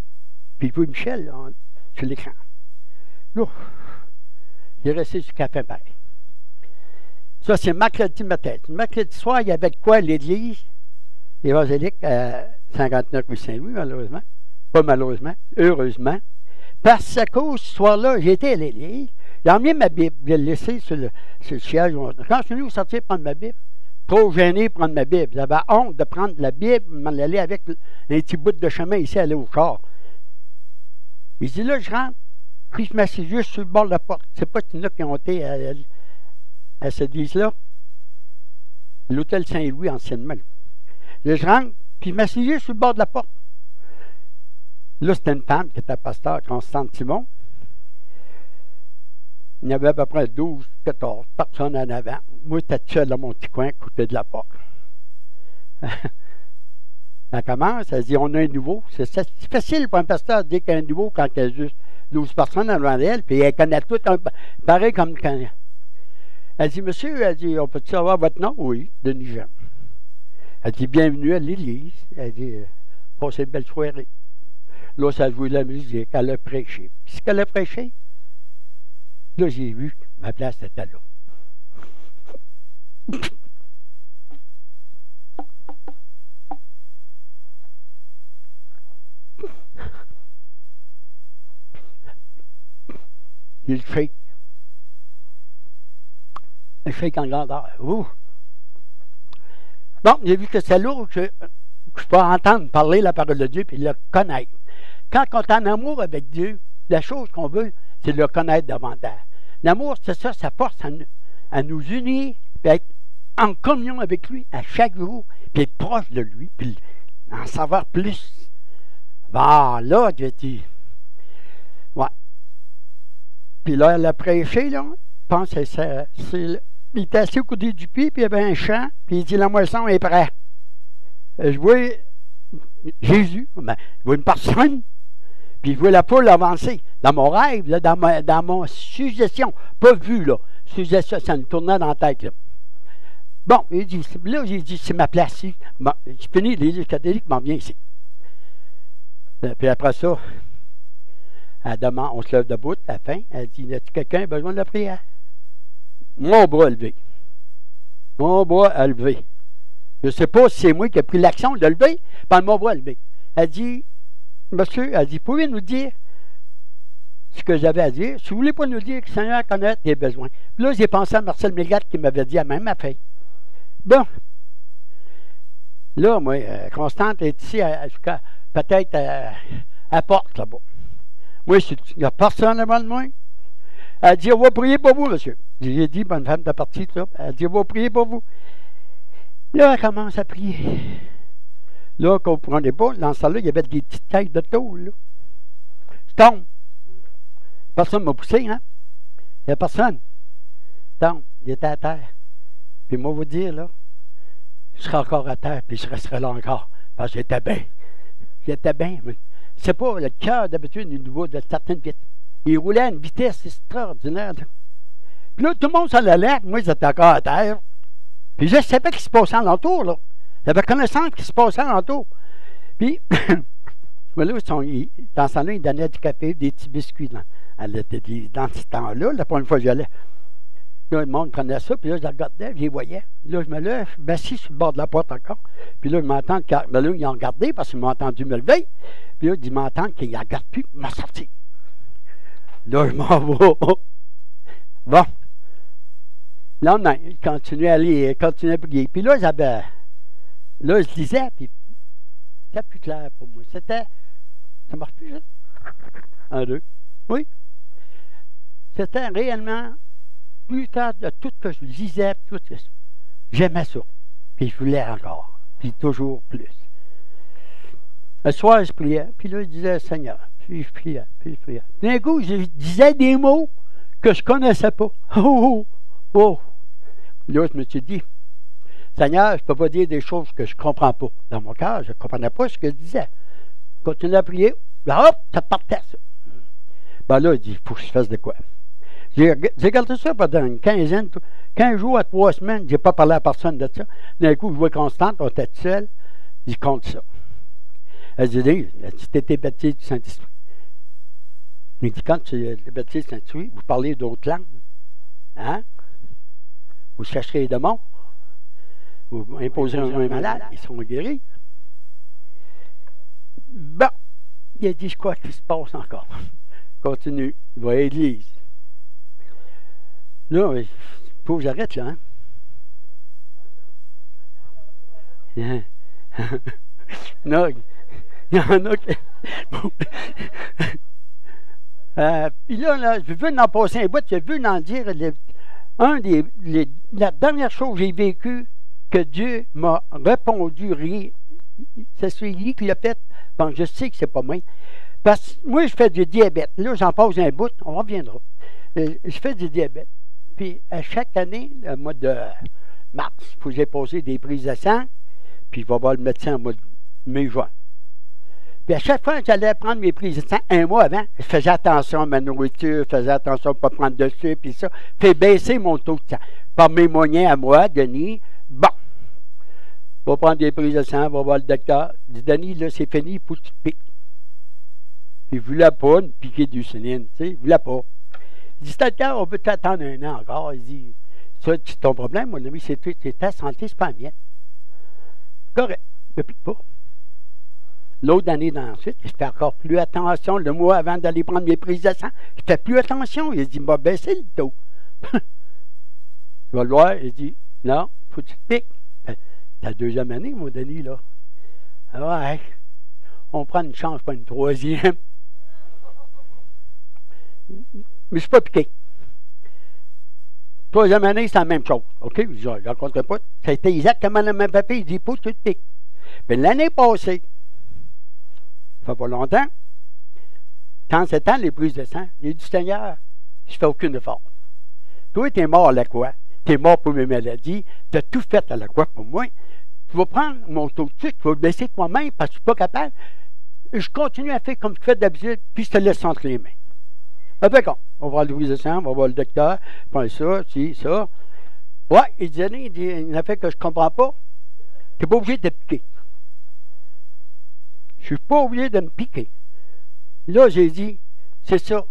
Puis je vois Michel, là, sur l'écran. Là, j'ai resté sur le café pareil. Ça, c'est mercredi matin. Mercredi soir, il y avait de quoi à l'église évangélique à 59 rue Saint-Louis, malheureusement. Pas malheureusement, heureusement. Parce qu'à cause ce soir-là, j'étais à l'église. J'ai emmené ma Bible, je l'ai laissée sur le siège. Quand je suis venu sortir prendre ma Bible, trop gêné de prendre ma Bible. J'avais honte de prendre la Bible, m'en aller avec un petit bout de chemin ici, aller au char. Il dit là, je rentre, puis je m'assieds juste sur le bord de la porte. C'est pas là qui ont été à cette église-là. L'hôtel Saint-Louis, anciennement. Là, je rentre, puis je m'assieds juste sur le bord de la porte. Là, c'était une femme qui était pasteur, Constante Simon. Il y avait à peu près 12, 14 personnes en avant. Moi, j'étais seul dans mon petit coin, à côté de la porte. Elle commence, elle dit, on a un nouveau. C'est facile pour un pasteur de dire qu'il y a un nouveau quand il y a juste 12 personnes en avant d'elle, puis elle connaît tout, pareil comme quand... Elle dit, monsieur, elle dit, on peut-tu savoir votre nom? Oui, Denis Jean. Elle dit, bienvenue à l'église. Elle dit, passez une belle soirée. Là, ça jouait de la musique, elle a prêché. Puis ce qu'elle a prêché, là, j'ai vu que ma place était là. Il shake. Il shake en grandeur. Ouh. Bon, j'ai vu que c'est lourd que je peux entendre parler la parole de Dieu et le connaître. Quand on est en amour avec Dieu, la chose qu'on veut, c'est de le connaître davantage. L'amour, c'est ça, ça force à nous unir, puis être en communion avec lui à chaque jour, puis être proche de lui, puis en savoir plus. Bon, là, j'ai dit, ouais. Puis là, elle a prêché, là, je pense que il était assis au côté du puits, puis il y avait un champ, puis il dit, la moisson est prête. Je vois Jésus, ben, je vois une personne, puis je vois la foule avancer. Dans mon rêve, là, dans mon suggestion, pas vu, là. Suggestion, ça me tournait dans la tête, là. Bon, il dit, là, j'ai dit, c'est ma place ici. Bon, je finis, l'Église catholique m'en vient ici. Puis après ça, elle demande, on se lève debout, à la fin, elle dit, y a-t-il quelqu'un besoin de la prière? Mon bras levé. Mon bras levé. Je ne sais pas si c'est moi qui ai pris l'action de le lever, par mon bras levé. Elle dit, monsieur, elle dit, pouvez nous dire ce que j'avais à dire? Si vous ne voulez pas nous dire que le Seigneur connaît tes besoins. Puis là, j'ai pensé à Marcel Mégat qui m'avait dit la même affaire. Bon. Là, moi, Constante est ici, jusqu'à peut-être à porte là-bas. Moi, il n'y a personne devant de moi. Elle dit, on va prier pour vous, monsieur. J'ai dit, bonne femme de partie, là. Elle dit, on va prier pour vous. Là, elle commence à prier. Là, qu'on ne comprenait pas, dans ce temps-là, il y avait des petites têtes de tôle, là. Je tombe. Personne ne m'a poussé, hein? Il n'y a personne. Je tombe. Il était à terre. Puis moi, vous dire, là, je serai encore à terre, puis je resterai là encore. Parce que j'étais bien. J'étais bien. C'est pas le cœur, d'habitude, au niveau de certaines vitesses. Il roulait à une vitesse extraordinaire. Puis là, tout le monde s'en allait. Moi, j'étais encore à terre. Puis je savais ce qui se passait alentour, là. J'avais connaissance de ce qui se passait alentour. Puis, là, dans ce temps-là, ils donnaient du café, des petits biscuits à l'église. Dans ce temps-là, la première fois que j'allais, là, le monde prenait ça, puis là, je les regardais, je les voyais. Là, je me lève, je suis assis sur le bord de la porte encore. Puis là, je m'entends, ben là, ils ont regardé parce qu'ils m'ont entendu me lever. Puis là, ils m'entendent qu'ils ne regardent plus, ils m'ont sorti. Là, je m'en vais. Bon. Le lendemain, je continuais à aller, continuais à prier. Puis là, là, je lisais, puis c'était plus clair pour moi. C'était, ça marche plus, ça? 1, 2. Oui. C'était réellement, plus tard de tout ce que je lisais, tout ça. J'aimais ça. Puis je voulais encore. Puis toujours plus. Le soir, je priais, puis là, je disais Seigneur. Puis je priais, puis je priais. D'un coup, je disais des mots que je ne connaissais pas. Oh, oh, oh. Là, je me suis dit, Seigneur, je ne peux pas dire des choses que je ne comprends pas. Dans mon cœur, je ne comprenais pas ce que je disais. Je continuais à prier, là, hop, ça partait, ça. Ben là, je dis, il faut que je fasse de quoi. J'ai gardé ça pendant une quinzaine, 15 jours à 3 semaines, je n'ai pas parlé à personne de ça. D'un coup, je vois Constante, on était seul, je compte ça. Elle dit, tu t'étais baptisé du Saint-Esprit. Il dit, quand tu es baptisé du Saint-Esprit, vous parlez d'autres langues. Hein? Vous chercherez les démons. Vous imposez un malade, ils seront guéris. Bon, il a dit, je crois qu'il se passe encore. Continue, il va à l'église. Là, il faut que j'arrête là. Hein? Non, il y en a qui... puis là, je veux en passer un bout, je veux en dire la dernière chose que j'ai vécue, que Dieu m'a répondu, c'est celui qui l'a fait. Bon, je sais que c'est pas moi. Parce que moi, je fais du diabète. Là, j'en pose un bout, on reviendra. Je fais du diabète. Puis, à chaque année, le mois de mars, il faut que j'ai posé des prises de sang, puis il va voir le médecin au mois de mai-juin. Puis, à chaque fois que j'allais prendre mes prises de sang, un mois avant, je faisais attention à ma nourriture, je faisais attention à ne pas prendre de sucre, puis ça, fait baisser mon taux de sang. Par mes moyens à moi, Denis, bon, va prendre des prises de sang, va voir le docteur. Il dit, Denis, là, c'est fini, il faut que tu te piques. Puis, il ne voulait pas me piquer du sénine, tu sais, il ne voulait pas. Il dit, docteur, on peut t'attendre 1 an encore. Il dit, ça, c'est ton problème, mon ami, c'est ta santé, c'est pas la mienne. Correct, je ne pique pas. L'autre année d'ensuite, je fais encore plus attention. Le mois avant d'aller prendre mes prises de sang, je fais plus attention. Il dit, il m'a baissé le taux. Je vais le voir, il dit, non, il faut que tu te piques. C'est la 2e année, mon Denis, là. Ouais, on prend une chance, pas une 3e. Mais je ne suis pas piqué. 3e année, c'est la même chose. OK? Je ne rencontre pas. C'était exactement le même papier. Il dit, faut que tu te piques. Mais l'année passée, ça fait pas longtemps, 37 ans, les prises de sang, il dit, Seigneur, je ne fais aucun effort. Toi, tu es mort à la croix. Tu es mort pour mes maladies. Tu as tout fait à la croix pour moi. Tu vas prendre mon taux de sucre, tu vas le baisser toi-même parce que je ne suis pas capable. Je continue à faire comme tu fais d'habitude, puis je te laisse entre les mains. Après, on va voir le prise de sang, on va voir le docteur, prends ça, ça. Ouais, il dit, il y a une affaire que je ne comprends pas. Tu n'es pas obligé de te piquer. Je ne suis pas obligé de me piquer. Là, j'ai dit, c'est ça.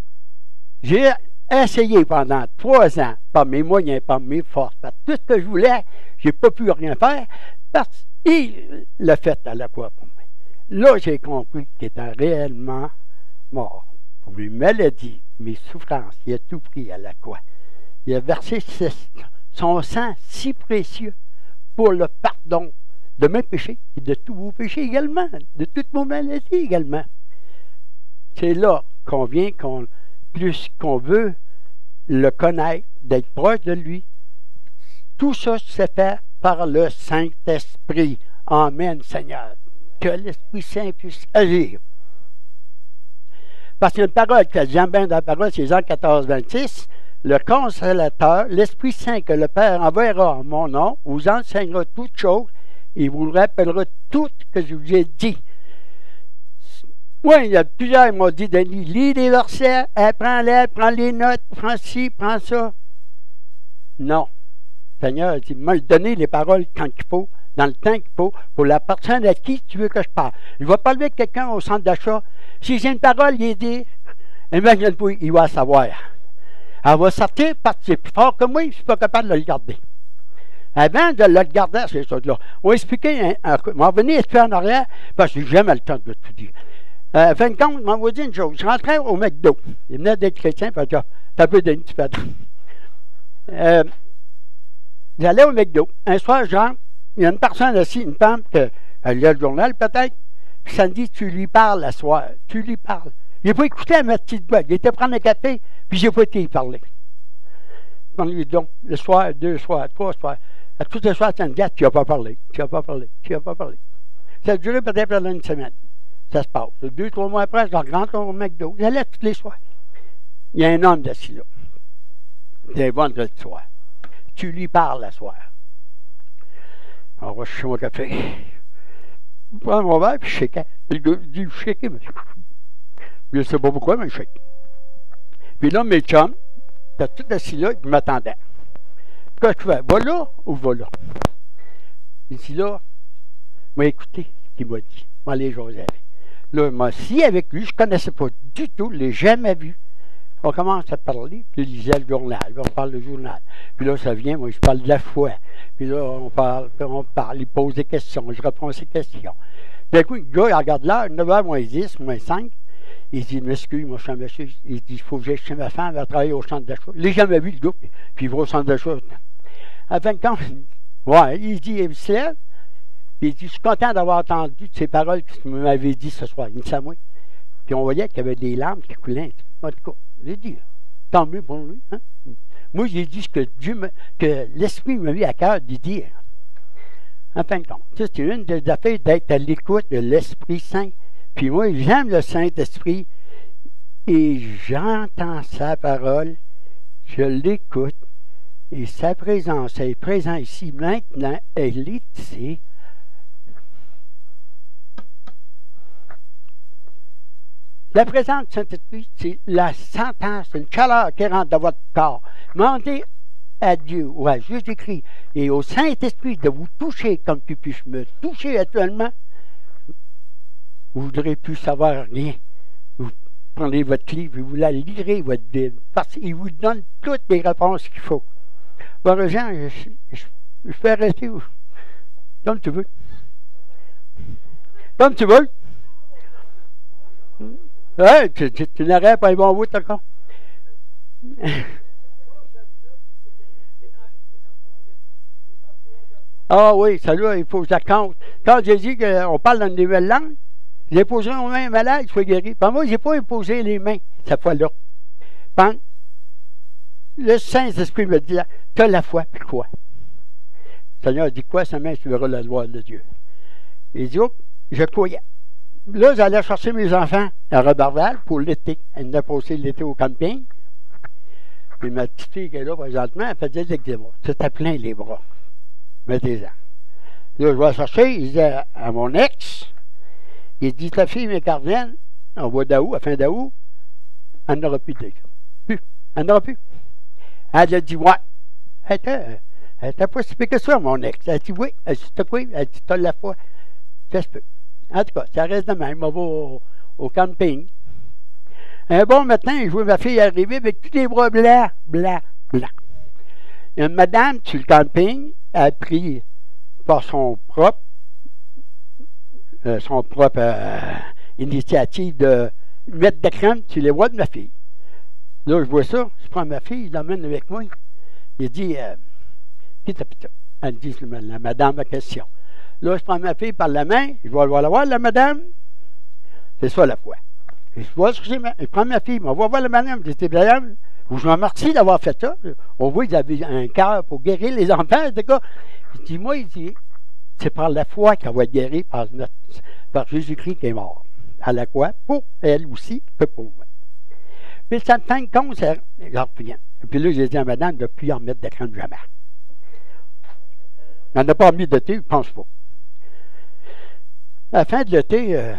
J'ai essayé pendant 3 ans, par mes moyens, par mes forces, par tout ce que je voulais, je n'ai pas pu rien faire, parce qu'il l'a fait à la croix pour moi. Là, j'ai compris qu'il était réellement mort. Pour mes maladies, mes souffrances, il a tout pris à la croix. Il a versé son sang si précieux pour le pardon de mes péchés et de tous vos péchés également, de toutes vos maladies également. C'est là qu'on vient, plus qu'on veut le connaître, d'être proche de lui. Tout ça se fait par le Saint-Esprit. Amen, Seigneur. Que l'Esprit Saint puisse agir. Parce qu'il y a une parole que j'aime bien dans la parole, c'est Jean 14, 26. Le consolateur, l'Esprit Saint que le Père enverra en mon nom, vous enseignera toutes choses et vous rappellera tout ce que je vous ai dit. Oui, il y a plusieurs qui m'ont dit, Denis, lis les versets, prends-les, prends les notes, prends ci, prends ça. Non. Seigneur, il m'a donné les paroles quand il faut, dans le temps qu'il faut, pour la personne à qui tu veux que je parle. Je vais parler avec quelqu'un au centre d'achat. Si j'ai une parole, il dit, Imagine-toi, il va savoir. Elle va sortir, partir plus fort que moi, je ne suis pas capable de le garder. Avant de le garder, ces choses-là, on va expliquer, on va venir expliquer en arrière, parce que j'ai jamais le temps de tout dire. Fin de compte, on va dire une chose. Je rentrais au McDo. Il venait d'être chrétien, parce que t'as un peu de petit peu. J'allais au McDo. Un soir, je rentre, il y a une personne assise, une femme, elle lit le journal peut-être, puis ça me dit, tu lui parles la soir, tu lui parles. Il n'a pas écouté à ma petite voix. Il était prendre un café, puis j'ai pas été y parler. Donc, le soir, 2 soirs, 3 soirs, à tous les soirs, ça me dit, tu n'as pas parlé, tu n'as pas parlé, tu n'as pas parlé. Ça a duré peut-être pendant une semaine. Ça se passe. 2, 3 mois après, je rentre au McDo. J'allais tous les soirs. Il y a un homme assis là. C'est vendredi soir. Tu lui parles la soir. Alors, je suis mon café. Je prends mon verre, puis je shake. Le gars dit, je shake, monsieur. Je ne sais pas pourquoi, mais je shake. Puis là, mes chums, t'as tout assis là, ils m'attendaient. Qu'est-ce que tu fais? Va là ou va là? Il dit là, m'a écouté ce qu'il m'a dit. Moi, les Joseph. Là, je m'assis avec lui, je ne connaissais pas du tout, je ne l'ai jamais vu. On commence à parler, puis il lisait le journal, on parle du journal. Puis là, ça vient, moi, je parle de la foi. Puis là, on parle, il pose des questions, je réponds à ses questions. D'un coup, le gars, il regarde l'heure, 9h moins 10, moins 5. Il dit, m'excuse, moi, je suis un monsieur. Il dit, il faut que j'aille chez ma femme, elle va travailler au centre d'achat. Je ne l'ai jamais vu, le gars, puis il va au centre d'achat. À fin de compte, ouais, il dit, il se lève, puis il dit, je suis content d'avoir entendu ces paroles que tu m'avais dit ce soir. Il dit ça à moi. Puis on voyait qu'il y avait des larmes qui coulaient. En tout cas, j'ai dit, tant mieux pour lui. Hein? Moi, j'ai dit ce que que l'Esprit m'a mis à cœur de dire. En fin de compte, c'est une des affaires d'être à l'écoute de l'Esprit Saint. Puis moi, j'aime le Saint-Esprit et j'entends sa parole, je l'écoute et sa présence est présente ici maintenant, elle est ici. La présence du Saint-Esprit, c'est la sentence, une chaleur qui rentre dans votre corps. Demandez à Dieu ou à Jésus-Christ et au Saint-Esprit de vous toucher comme tu puisses me toucher actuellement. Vous ne voudrez plus savoir rien. Vous prenez votre livre et vous la lirez, votre Bible, parce qu'il vous donne toutes les réponses qu'il faut. Bon, Jean, je peux arrêter comme tu veux. Comme tu veux. Ouais, tu n'arrêtes pas un bon bout encore. Ah oui, ça là, il faut que ça compte. Quand j'ai dit qu'on parle dans une nouvelle langue, j'ai posé aux mains malade, il faut guérir. Puis moi, je n'ai pas imposé les mains cette fois-là. Le Saint-Esprit me dit, tu as la foi, puis quoi? Le Seigneur dit quoi? Sa main, tu verras la gloire de Dieu. Il dit, oh, je croyais. Là, j'allais chercher mes enfants à Roberval pour l'été. Elle venait passer l'été au camping. Puis ma petite fille qui est là présentement, elle faisait des eczéma. C'était plein les bras. Mettez-en. Là, je vais chercher, il dit à mon ex, il dit, ta fille mécardienne, au mois d'août, à fin d'août, elle n'aura plus d'eczéma. Plus. Elle n'aura plus. Elle a dit, ouais. Elle était pas si pire que ça, mon ex. Elle a dit, oui. Elle dit, t'as quoi? Elle dit, t'as la foi. Ça se peut. En tout cas, ça reste de même. On va au camping. Un bon matin, je vois ma fille arriver avec tous les bras blancs, blancs, blancs. Une madame sur le camping a pris par son propre initiative de mettre de la crème sur les bras de ma fille. Là, je vois ça, je prends ma fille, je l'emmène avec moi. Il dit, pita. Elle dit, la madame a question. Là, je prends ma fille par la main, je vais la voir, la madame. C'est ça la foi. Je prends ma fille, on va voir la madame, je dis, madame, je vous remercie d'avoir fait ça. On voit qu'ils avaient un cœur pour guérir les enfants. Je dis, moi, il dit, c'est par la foi qu'elle va être guérie par Jésus-Christ qui est mort. À la croix, pour elle aussi, que pour moi. Puis ça me fait compte, ça revient. Puis là, j'ai dit à madame de ne plus en mettre de crème jamais. Elle n'a pas mis de thé, je ne pense pas. À la fin de l'été, je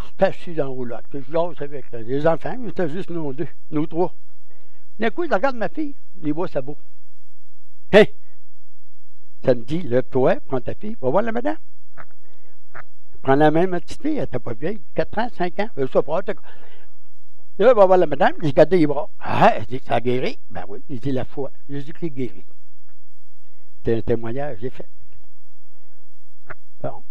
suis assis dans le roulotte. Je jase avec les enfants, mais c'était juste nous deux, nous trois. D'un coup, je regarde ma fille, les bois sabots. Hein? Ça me dit, lève-toi, prends ta fille, va voir la madame. Prends la main, ma petite fille, elle n'était pas vieille, 4 ans, 5 ans, je sais pas. Là, il va voir la madame, il regarde les bras. Ah, elle dit, ça a guéri? Ben oui, il dit la foi. Jésus-Christ guérit. C'est un témoignage, j'ai fait. Bon.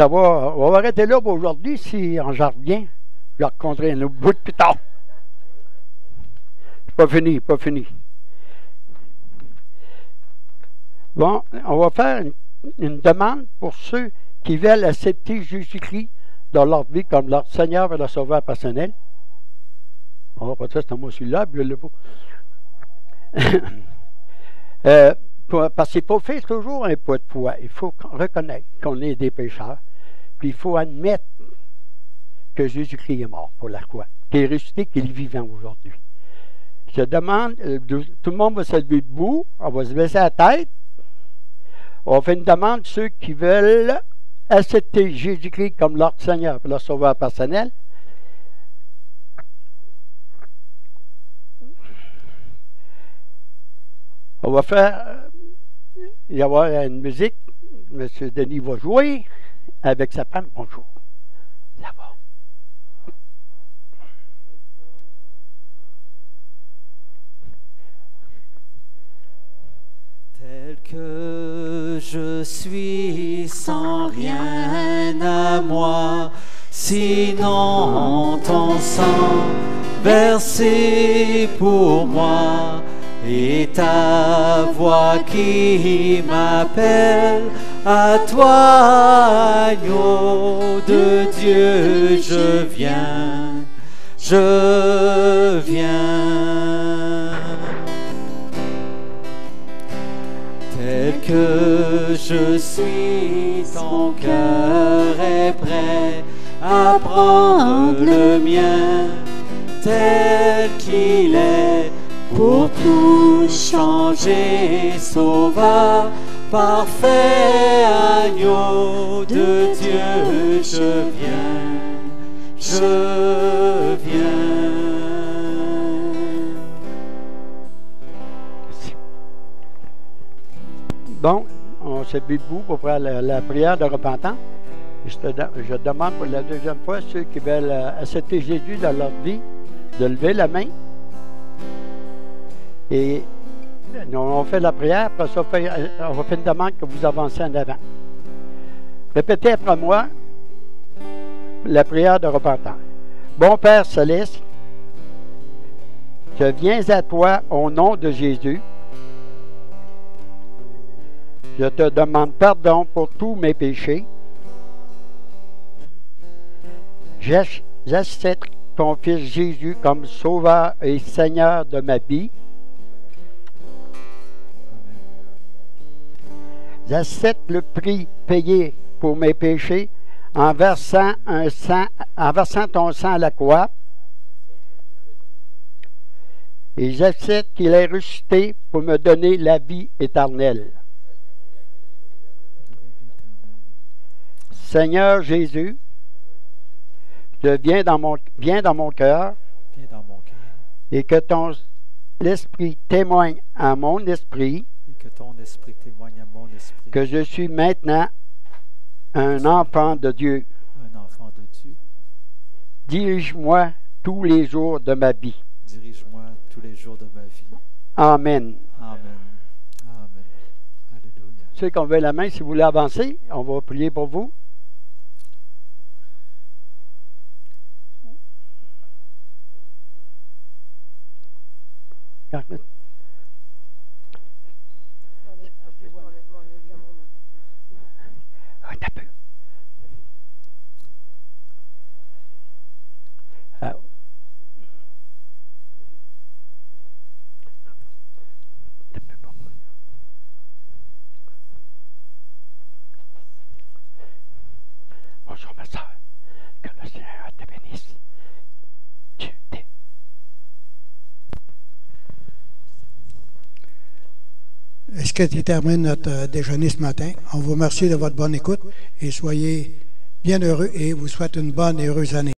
On va arrêter là pour aujourd'hui. Si en jardin, je vais rencontrer un autre bout plus tard. C'est pas fini, pas fini. Bon, on va faire une demande pour ceux qui veulent accepter Jésus-Christ dans leur vie comme leur Seigneur et leur Sauveur personnel. On va pas dire c'est moi celui-là, puis je ne l'ai pas. Parce qu'il faut faire toujours un pas de foi. Il faut reconnaître qu'on est des pécheurs. Puis il faut admettre que Jésus-Christ est mort pour la croix, qu'il est ressuscité, qu'il est vivant aujourd'hui. Je demande, tout le monde va se lever debout, on va se baisser la tête. On fait une demande à ceux qui veulent accepter Jésus-Christ comme leur Seigneur et leur Sauveur personnel. On va faire, il va y avoir une musique, M. Denis va jouer avec sa femme. Bonjour. Ça va. Tel que je suis sans rien à moi, sinon ton sang versé pour moi, et ta voix qui m'appelle à toi, agneau de Dieu, je viens, je viens. Tel que je suis, ton cœur est prêt à prendre le mien, tel qu'il est, pour tout changer, sauveur, parfait agneau de Dieu, je viens, je viens. Bon, on s'est mis debout pour faire la prière de repentance. Je demande pour la deuxième fois ceux qui veulent accepter Jésus dans leur vie de lever la main. Et on fait la prière, après ça, on va faire une demande que vous avancez en avant. Répétez après moi la prière de repentance. Bon Père Céleste, je viens à toi au nom de Jésus. Je te demande pardon pour tous mes péchés. J'accepte ton Fils Jésus comme Sauveur et Seigneur de ma vie. J'accepte le prix payé pour mes péchés en versant ton sang à la croix. Et j'accepte qu'il est ressuscité pour me donner la vie éternelle. Seigneur Jésus, viens dans mon cœur et que ton esprit témoigne à mon esprit que je suis maintenant un enfant de Dieu. Dirige-moi tous les jours de ma vie. Amen. Amen. Amen. Alléluia. Ceux qui ont levé la main, si vous voulez avancer, on va prier pour vous. Un peu. Bonjour ma soeur, que le Seigneur te bénisse. Est-ce que tu termines notre déjeuner ce matin? On vous remercie de votre bonne écoute et soyez bien heureux et vous souhaite une bonne et heureuse année.